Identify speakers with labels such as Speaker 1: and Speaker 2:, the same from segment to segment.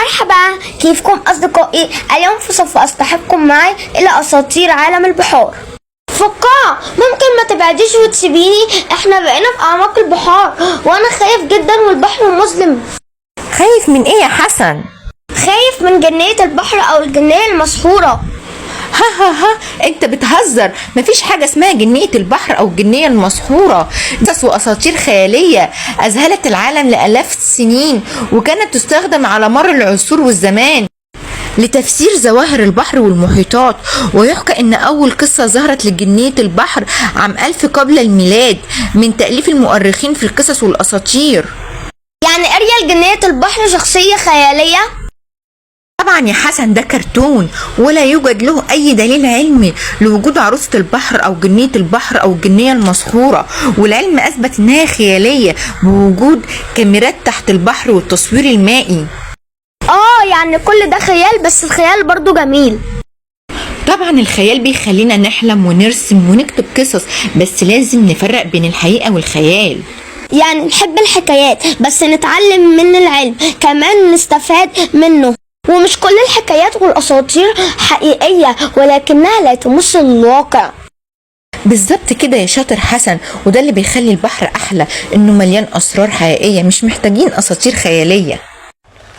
Speaker 1: مرحبا، كيفكم أصدقائي؟ اليوم سوف أصطحبكم معي إلى أساطير عالم البحار. فقاعة، ممكن ما تبعديش وتسيبيني؟ احنا بقينا في أعماق البحار وأنا خايف جدا والبحر مظلم.
Speaker 2: خايف من ايه يا حسن؟
Speaker 1: خايف من جنية البحر أو الجنية المسحورة.
Speaker 2: ها انت بتهزر. مفيش حاجة اسمها جنية البحر او الجنية المسحورة. قصص واساطير خيالية اذهلت العالم لآلاف السنين، وكانت تستخدم على مر العصور والزمان لتفسير ظواهر البحر والمحيطات. ويحكى ان اول قصة ظهرت لجنية البحر عام 1000 قبل الميلاد من تأليف المؤرخين في القصص والاساطير.
Speaker 1: يعني أريال جنية البحر شخصية خيالية؟
Speaker 2: طبعا يا حسن، ده كرتون ولا يوجد له اي دليل علمي لوجود عروسة البحر او جنية البحر او الجنية المسحورة، والعلم اثبت انها خيالية بوجود كاميرات تحت البحر والتصوير المائي.
Speaker 1: يعني كل ده خيال، بس الخيال برضو جميل.
Speaker 2: طبعا الخيال بيخلينا نحلم ونرسم ونكتب قصص، بس لازم نفرق بين الحقيقة والخيال.
Speaker 1: يعني نحب الحكايات بس نتعلم من العلم كمان، نستفاد منه. ومش كل الحكايات والأساطير حقيقية، ولكنها لا تمس الواقع.
Speaker 2: بالظبط كده يا شاطر حسن، وده اللي بيخلي البحر أحلى، إنه مليان أسرار حقيقية، مش محتاجين أساطير خيالية.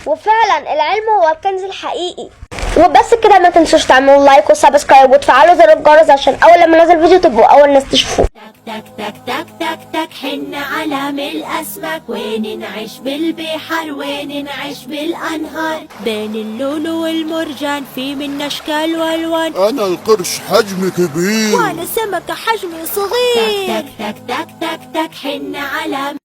Speaker 1: وفعلا العلم هو الكنز الحقيقي. وبس كده، ما تنسوش تعملوا لايك وسبسكرايب وتفعلوا زر الجرس عشان أول لما ننزل فيديو تبقوا أول ناس تشوفوه.
Speaker 3: تك تك تك تك تك حن على ملء أسماك، وين نعيش بالبحر وين نعيش بالأنهار، بين اللولو والمرجان في من أشكال والوان.
Speaker 4: أنا القرش حجمي كبير
Speaker 3: وأنا سمكة حجمي صغير. تك تك تك تك تك تك حن على